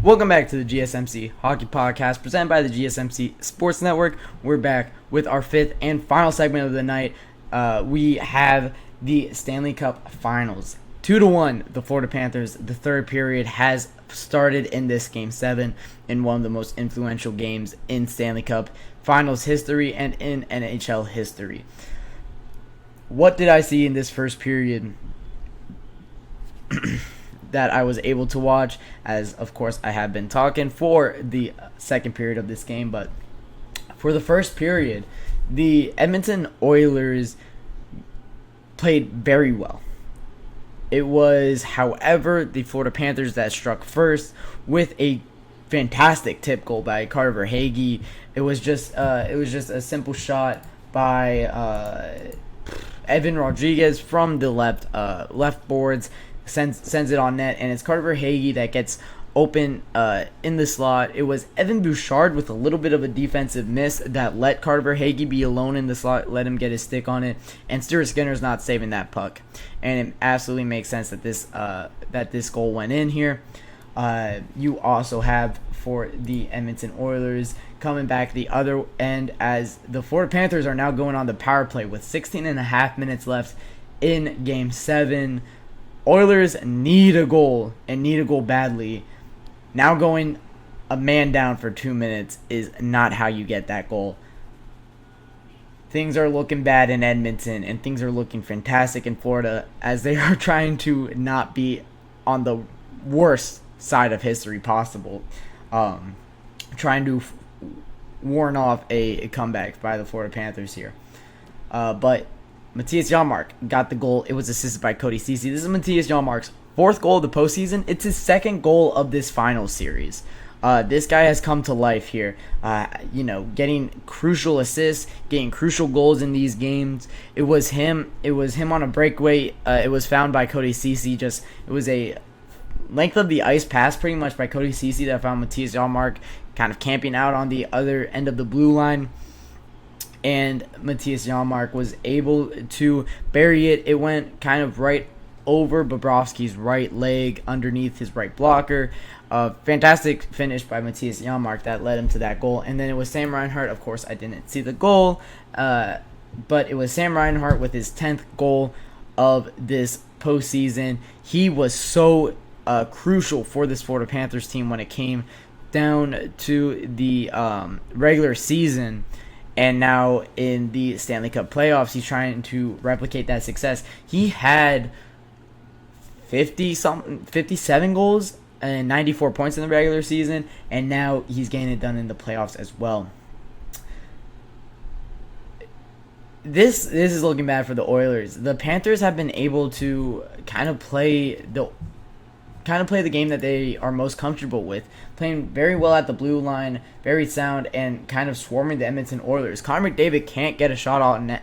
Welcome back to the GSMC Hockey Podcast presented by the GSMC Sports Network. We're back with our fifth and final segment of the night. We have the Stanley Cup Finals. 2-1, the Florida Panthers. The third period has started in this Game 7 in one of the most influential games in Stanley Cup Finals history and in NHL history. What did I see in this first period that I was able to watch, as of course I have been talking for the second period of this game? But for the first period, the Edmonton Oilers played very well. It was, however, the Florida Panthers that struck first with a fantastic tip goal by Carter Verhaeghe. It was just a simple shot by Evan Rodriguez from the left boards. Sends it on net, and it's Carter Verhaeghe that gets open in the slot. It was Evan Bouchard with a little bit of a defensive miss that let Carter Verhaeghe be alone in the slot, let him get his stick on it, and Stuart Skinner's not saving that puck. And it absolutely makes sense that this goal went in here. You also have, for the Edmonton Oilers, coming back the other end, as the Florida Panthers are now going on the power play with 16 and a half minutes left in Game 7. Oilers need a goal, and need a goal badly. Now going a man down for 2 minutes is not how you get that goal. Things are looking bad in Edmonton, and things are looking fantastic in Florida, as they are trying to not be on the worst side of history possible. Trying to warn off a comeback by the Florida Panthers here. But Mattias Janmark got the goal. It was assisted by Cody Ceci. This is Mattias Janmark's fourth goal of the postseason. It's his second goal of this final series. This guy has come to life here. Getting crucial assists, getting crucial goals in these games. It was him on a breakaway. It was found by Cody Ceci. It was a length of the ice pass pretty much by Cody Ceci that found Mattias Janmark kind of camping out on the other end of the blue line. And Mattias Janmark was able to bury it. It went kind of right over Bobrovsky's right leg, underneath his right blocker. Fantastic finish by Mattias Janmark that led him to that goal. And then it was Sam Reinhart. Of course, I didn't see the goal, but it was Sam Reinhart with his 10th goal of this postseason. He was so crucial for this Florida Panthers team when it came down to the regular season. And now in the Stanley Cup playoffs, he's trying to replicate that success. He had 57 goals and 94 points in the regular season, and now he's getting it done in the playoffs as well. This is looking bad for the Oilers. The Panthers have been able to kind of play the game that they are most comfortable with, playing very well at the blue line, very sound, and kind of swarming the Edmonton Oilers. Connor McDavid can't get a shot on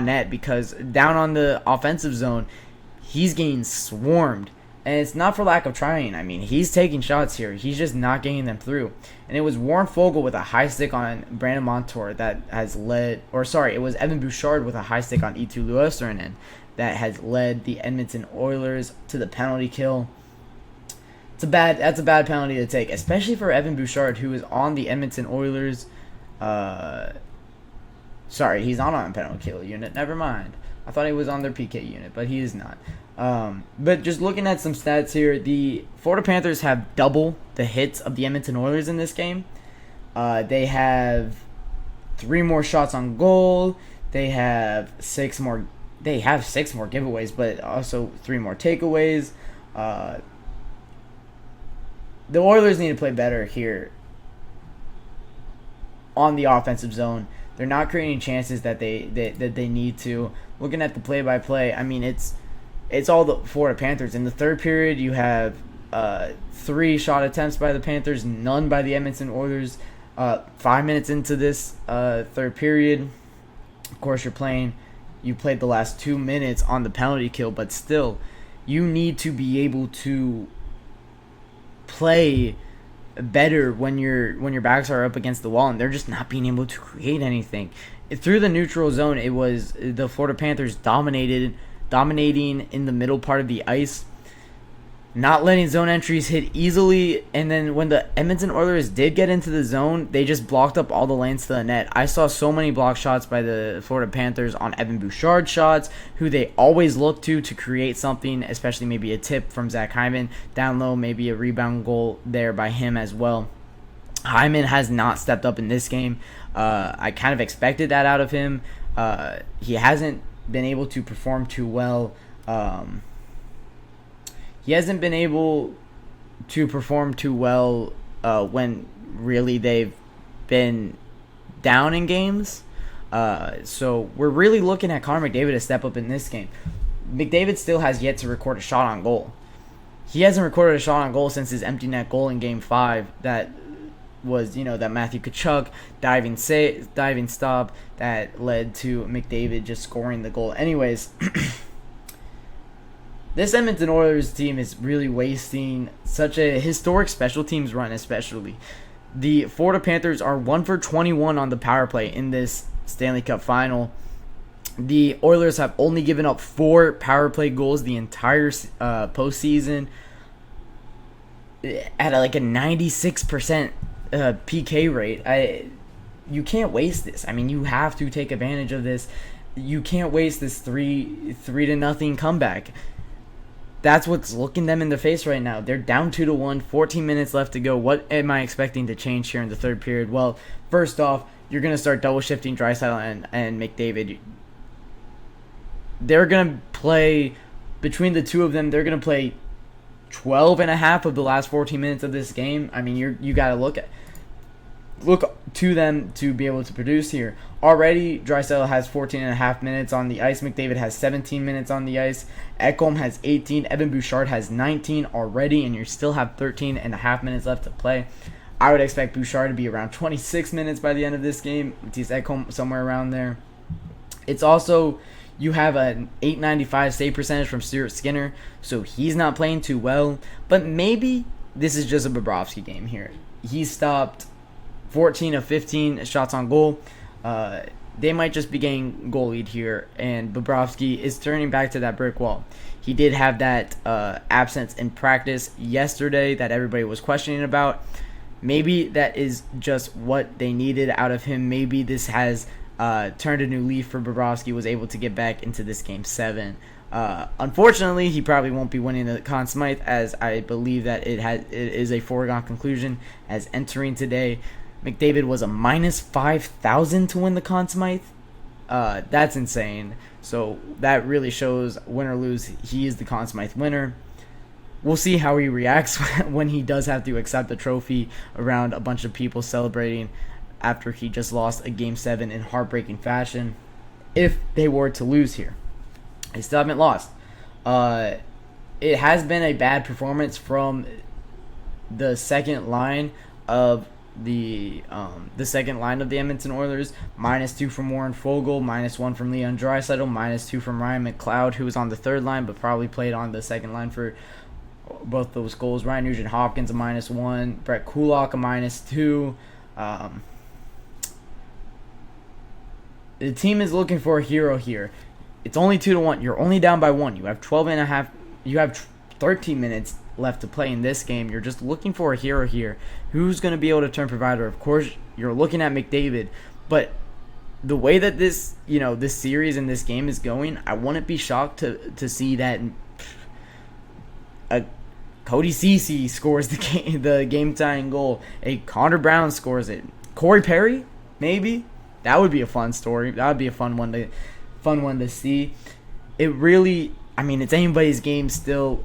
net because down on the offensive zone, he's getting swarmed. And it's not for lack of trying. I mean, he's taking shots here. He's just not getting them through. And it was Warren Foegele with a high stick on Brandon Montour that has led, it was Evan Bouchard with a high stick on Eetu Luostarinen that has led the Edmonton Oilers to the penalty kill. That's a bad penalty to take, especially for Evan Bouchard, who is on the Edmonton Oilers. He's not on a penalty kill unit. Never mind. I thought he was on their PK unit, but he is not. But just looking at some stats here, the Florida Panthers have double the hits of the Edmonton Oilers in this game. They have 3 more shots on goal. They have 6 more giveaways, but also 3 more takeaways. The Oilers need to play better here on the offensive zone. They're not creating chances that they need to. Looking at the play-by-play, I mean, it's all the Florida Panthers. In the third period, you have 3 shot attempts by the Panthers, none by the Edmonton Oilers. 5 minutes into this third period, of course, you played the last 2 minutes on the penalty kill, but still, you need to be able to play better when your backs are up against the wall, and they're just not being able to create anything. Through the neutral zone, it was the Florida Panthers dominating in the middle part of the ice. not letting zone entries hit easily, and then when the Edmonton Oilers did get into the zone, they just blocked up all the lanes to the net. I saw so many block shots by the Florida Panthers on Evan Bouchard shots, who they always look to create something, especially maybe a tip from Zach Hyman down low, maybe a rebound goal there by him as well. Hyman has not stepped up in this game. I kind of expected that out of him. He hasn't been able to perform too well. He hasn't been able to perform too well when really they've been down in games. So we're really looking at Connor McDavid to step up in this game. McDavid still has yet to record a shot on goal. He hasn't recorded a shot on goal since his empty net goal in Game 5 that was, that Matthew Tkachuk diving stop that led to McDavid just scoring the goal. Anyways, this Edmonton Oilers team is really wasting such a historic special teams run, especially. The Florida Panthers are 1 for 21 on the power play in this Stanley Cup Final. The Oilers have only given up 4 power play goals the entire postseason at a 96% PK rate. You can't waste this. I mean, you have to take advantage of this. You can't waste this 3-0 comeback. That's what's looking them in the face right now. They're down 2-1, 14 minutes left to go. What am I expecting to change here in the third period? Well, first off, you're going to start double shifting Draisaitl and McDavid. They're going to play, between the two of them, they're going to play 12 and a half of the last 14 minutes of this game. I mean, you got to look to them to be able to produce here. Already, Draisaitl has 14 and a half minutes on the ice. McDavid has 17 minutes on the ice. Ekholm has 18. Evan Bouchard has 19 already, and you still have 13 and a half minutes left to play. I would expect Bouchard to be around 26 minutes by the end of this game. Matisse Ekholm somewhere around there. It's also, you have an .895 save percentage from Stuart Skinner, so he's not playing too well. But maybe this is just a Bobrovsky game here. He stopped 14 of 15 shots on goal. They might just be getting goal lead here, and Bobrovsky is turning back to that brick wall. He did have that absence in practice yesterday that everybody was questioning about. Maybe that is just what they needed out of him. Maybe this has turned a new leaf for Bobrovsky, was able to get back into this Game 7. Unfortunately, he probably won't be winning the Conn Smythe, as I believe that it is a foregone conclusion as entering today. McDavid was a minus 5,000 to win the Conn Smythe. That's insane. So that really shows, win or lose, he is the Conn Smythe winner. We'll see how he reacts when he does have to accept the trophy around a bunch of people celebrating after he just lost a Game 7 in heartbreaking fashion. If they were to lose here, they still haven't lost. It has been a bad performance from the second line of the second line of the Edmonton Oilers. -2 from Warren Foegele, -1 from Leon Draisaitl, -2 from Ryan McLeod, who was on the third line but probably played on the second line for both those goals. Ryan Nugent-Hopkins a -1, Brett Kulak a -2. The team is looking for a hero here. It's only 2-1. You're only down by 1. You have 12 and a half. You have 13 minutes left to play in this game. You're just looking for a hero here. Who's going to be able to turn provider? Of course, you're looking at McDavid, but the way that this series and this game is going, I wouldn't be shocked to see that Cody Ceci scores the game tying goal. A Connor Brown scores it. Corey Perry, maybe. That would be a fun story. That would be a fun one to see. It really, I mean, it's anybody's game still.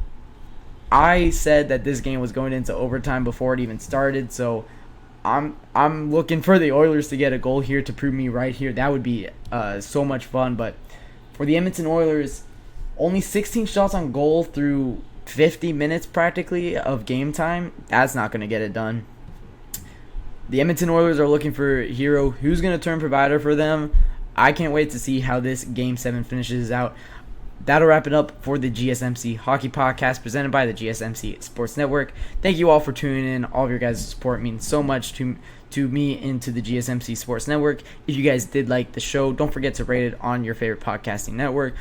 I said that this game was going into overtime before it even started, so I'm looking for the Oilers to get a goal here to prove me right here. That would be so much fun. But for the Edmonton Oilers, only 16 shots on goal through 50 minutes practically of game time. That's not going to get it done. The Edmonton Oilers are looking for a hero. Who's going to turn provider for them? I can't wait to see how this Game 7 finishes out. That'll wrap it up for the GSMC Hockey Podcast presented by the GSMC Sports Network. Thank you all for tuning in. All of your guys' support means so much to me and to the GSMC Sports Network. If you guys did like the show, don't forget to rate it on your favorite podcasting network.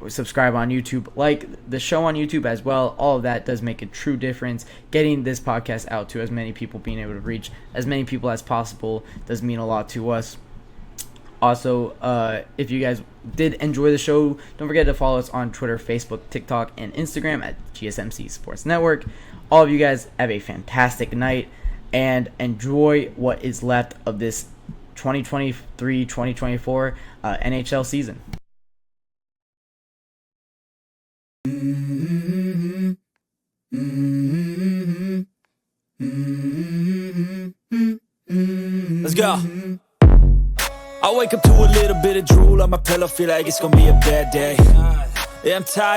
subscribe on YouTube, like the show on YouTube as well. All of that does make a true difference. Getting this podcast out to as many people, being able to reach as many people as possible does mean a lot to us. Also, if you guys did enjoy the show, don't forget to follow us on Twitter, Facebook, TikTok, and Instagram at GSMC Sports Network. All of you guys have a fantastic night and enjoy what is left of this 2023-2024 NHL season. Let's go. I wake up to a little bit of drool on my pillow, feel like it's gonna be a bad day. Yeah, I'm tired.